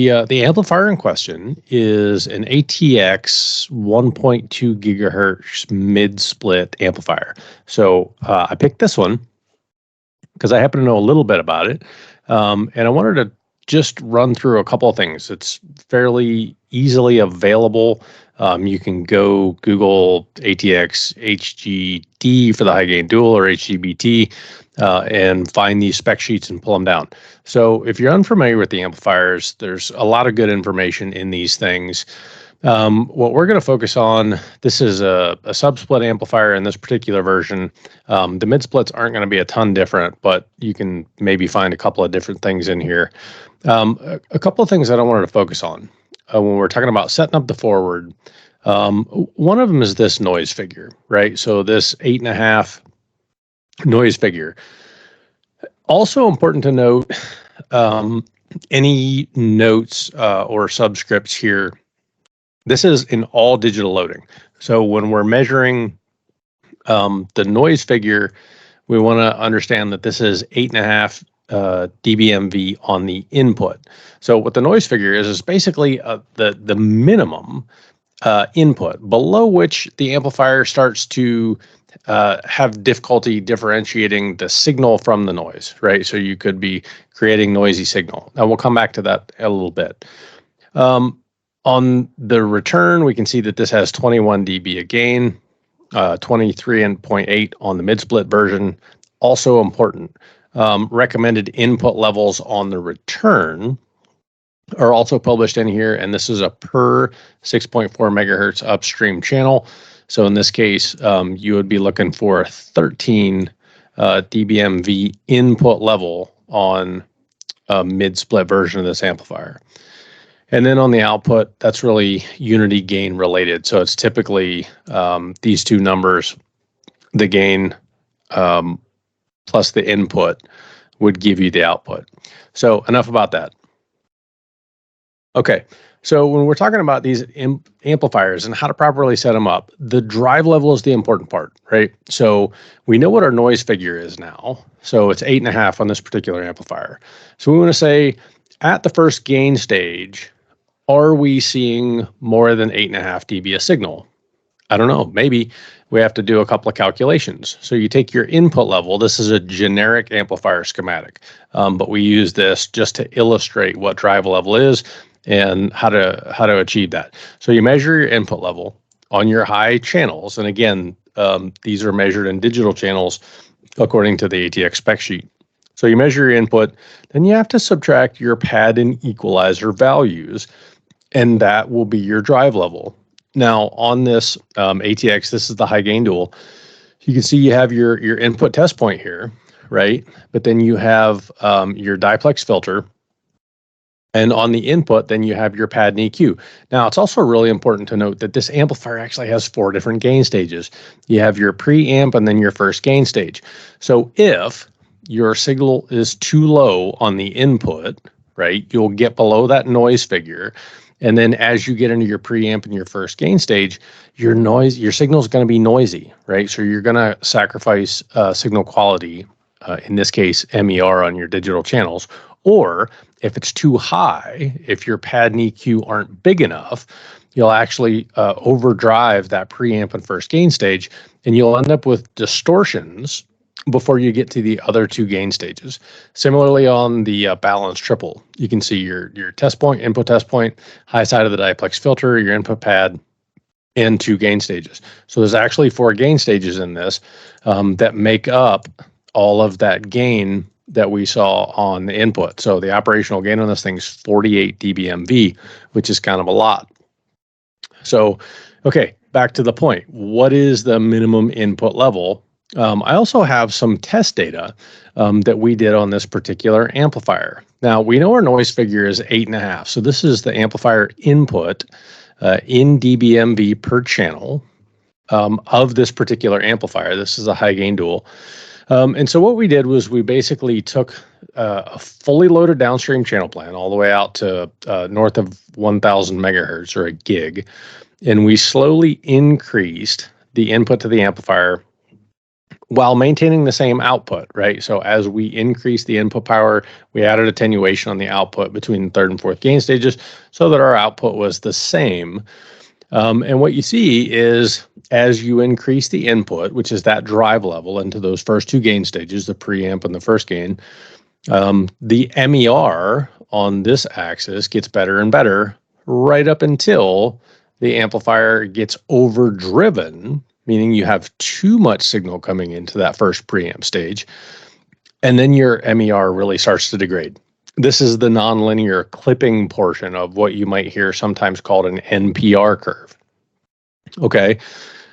The amplifier in question is an ATX 1.2 gigahertz mid-split amplifier. So I picked this one because I happen to know a little bit about it, and I wanted to just run through a couple of things. It's fairly easily available. You can go Google ATX HGD for the high gain dual or HGBT and find these spec sheets and pull them down. So if you're unfamiliar with the amplifiers, there's a lot of good information in these things. What we're going to focus on, this is a sub-split amplifier in this particular version. The mid-splits aren't going to be a ton different, but you can maybe find a couple of different things in here. A couple of things that I wanted to focus on when we're talking about setting up the forward. One of them is this noise figure, right? So this 8.5 noise figure. Also important to note, any notes or subscripts here. This is in all digital loading. So when we're measuring the noise figure, we want to understand that this is 8.5 dBmV on the input. So what the noise figure is basically the minimum input below which the amplifier starts to have difficulty differentiating the signal from the noise, right? So you could be creating noisy signal. Now we'll come back to that a little bit. On the return, we can see that this has 21 dB of gain, 23.8 on the mid-split version. Also important. Recommended input levels on the return are also published in here, and this is a per 6.4 megahertz upstream channel. So in this case, you would be looking for a 13 dBmV input level on a mid-split version of this amplifier. And then on the output, that's really unity gain related. So it's typically these two numbers, the gain plus the input would give you the output. So enough about that. Okay, so when we're talking about these amplifiers and how to properly set them up, the drive level is the important part, right? So we know what our noise figure is now. So it's 8.5 on this particular amplifier. So we want to say at the first gain stage, are we seeing more than 8.5 dB a signal? I don't know, maybe we have to do a couple of calculations. So you take your input level, this is a generic amplifier schematic, but we use this just to illustrate what drive level is and how to achieve that. So you measure your input level on your high channels, and again, these are measured in digital channels according to the ATX spec sheet. So you measure your input, then you have to subtract your pad and equalizer values, and that will be your drive level. Now on this ATX, this is the high gain dual. You can see you have your input test point here, right? But then you have your diplex filter. And on the input, then you have your pad and EQ. Now, it's also really important to note that this amplifier actually has 4 different gain stages. You have your preamp and then your first gain stage. So if your signal is too low on the input, right, you'll get below that noise figure. And then as you get into your preamp and your first gain stage, your signal is going to be noisy, right? So you're going to sacrifice signal quality, in this case, MER on your digital channels. Or if it's too high, if your pad and EQ aren't big enough, you'll actually overdrive that preamp and first gain stage, and you'll end up with distortions before you get to the other 2 gain stages. Similarly, on the balanced triple, you can see your test point, input test point, high side of the diplex filter, your input pad, and 2 gain stages. So there's actually 4 gain stages in this that make up all of that gain that we saw on the input. So the operational gain on this thing is 48 dBmV, which is kind of a lot. So, okay, back to the point. What is the minimum input level? I also have some test data that we did on this particular amplifier. Now, we know our noise figure is 8.5. So this is the amplifier input in dBmV per channel of this particular amplifier. This is a high gain dual. And so what we did was we basically took a fully loaded downstream channel plan all the way out to north of 1,000 megahertz or a gig, and we slowly increased the input to the amplifier while maintaining the same output, right? So as we increase the input power, we added attenuation on the output between the third and fourth gain stages so that our output was the same. And what you see is as you increase the input, which is that drive level into those first two gain stages, the preamp and the first gain, the MER on this axis gets better and better right up until the amplifier gets overdriven, meaning you have too much signal coming into that first preamp stage, and then your MER really starts to degrade. This is the nonlinear clipping portion of what you might hear sometimes called an NPR curve. Okay,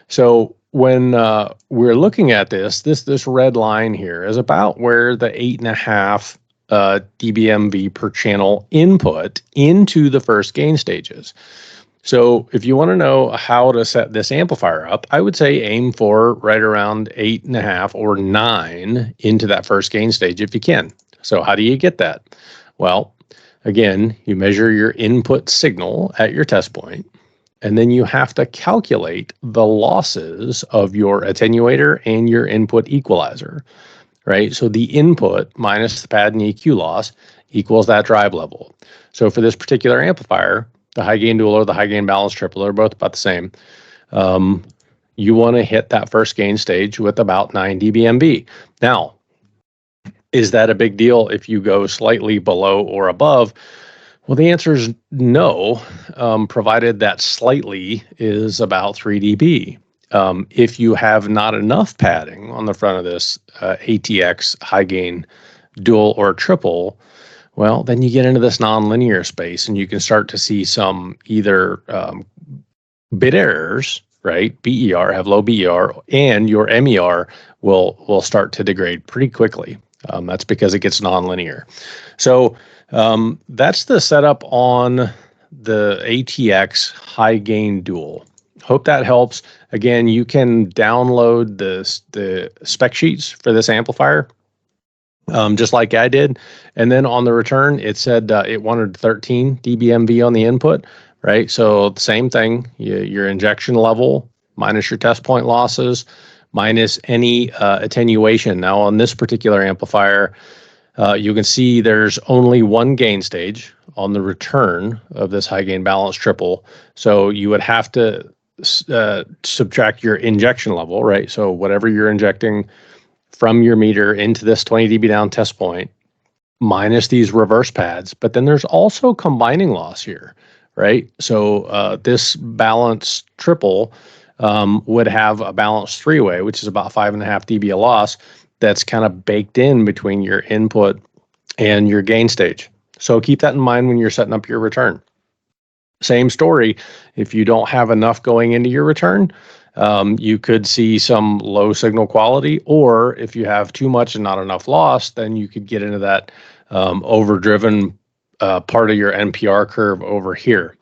so when we're looking at this red line here is about where the 8.5 dBmV per channel input into the first gain stages. So if you want to know how to set this amplifier up, I would say aim for right around 8.5 or 9 into that first gain stage if you can. So how do you get that? Well, again, you measure your input signal at your test point, and then you have to calculate the losses of your attenuator and your input equalizer, right? So the input minus the pad and EQ loss equals that drive level. So for this particular amplifier, the high gain dual or the high gain balanced triple are both about the same. You want to hit that first gain stage with about 9 dBmV. Now, is that a big deal if you go slightly below or above? Well, the answer is no, provided that slightly is about 3 dB. If you have not enough padding on the front of this ATX high gain dual or triple, well, then you get into this nonlinear space and you can start to see some either bit errors, right? BER, have low BER, and your MER will start to degrade pretty quickly. That's because it gets nonlinear. So that's the setup on the ATX high gain dual. Hope that helps. Again, you can download the spec sheets for this amplifier, just like I did. And then on the return, it said it wanted 13 dBmV on the input, right? So the same thing, your injection level minus your test point losses, minus any attenuation. Now on this particular amplifier, you can see there's only one gain stage on the return of this high gain balanced triple. So you would have to subtract your injection level, right? So whatever you're injecting from your meter into this 20 dB down test point, minus these reverse pads. But then there's also combining loss here, right? So this balanced triple would have a balanced three-way, which is about 5.5 dB of loss that's kind of baked in between your input and your gain stage. So keep that in mind when you're setting up your return. Same story, if you don't have enough going into your return, you could see some low signal quality, or if you have too much and not enough loss, then you could get into that overdriven part of your NPR curve over here.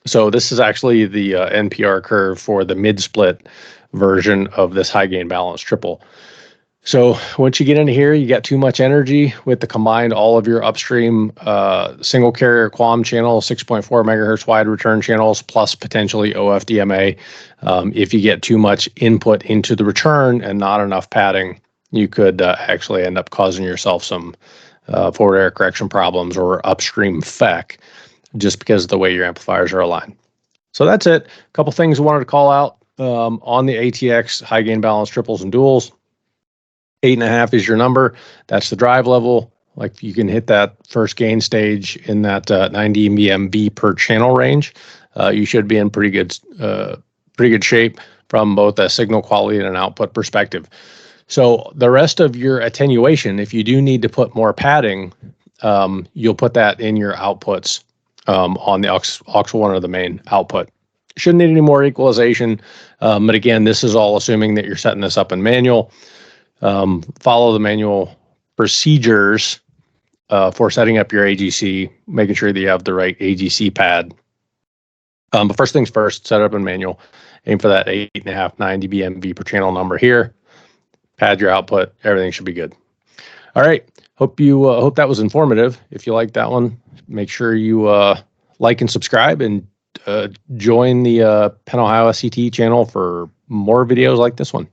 So this is actually the NPR curve for the mid-split version of this high gain balanced triple. So once you get into here, you got too much energy with the combined all of your upstream single carrier QAM channel, 6.4 megahertz wide return channels, plus potentially OFDMA. If you get too much input into the return and not enough padding, you could actually end up causing yourself some forward error correction problems or upstream FEC just because of the way your amplifiers are aligned. So that's it. A couple things I wanted to call out on the ATX high gain balanced triples and duals. 8.5 is your number. That's the drive level. Like you can hit that first gain stage in that 90 dBmV per channel range. You should be in pretty good shape from both a signal quality and an output perspective. So the rest of your attenuation, if you do need to put more padding, you'll put that in your outputs on the aux 1 or the main output. Shouldn't need any more equalization. But again, this is all assuming that you're setting this up in manual. Follow the manual procedures for setting up your AGC, making sure that you have the right AGC pad. But first things first, set it up in manual. Aim for that 8.5, 9 dBmV per channel number here. Pad your output. Everything should be good. All right. Hope that was informative. If you like that one, make sure you like and subscribe and join the Penn Ohio SCTE channel for more videos like this one.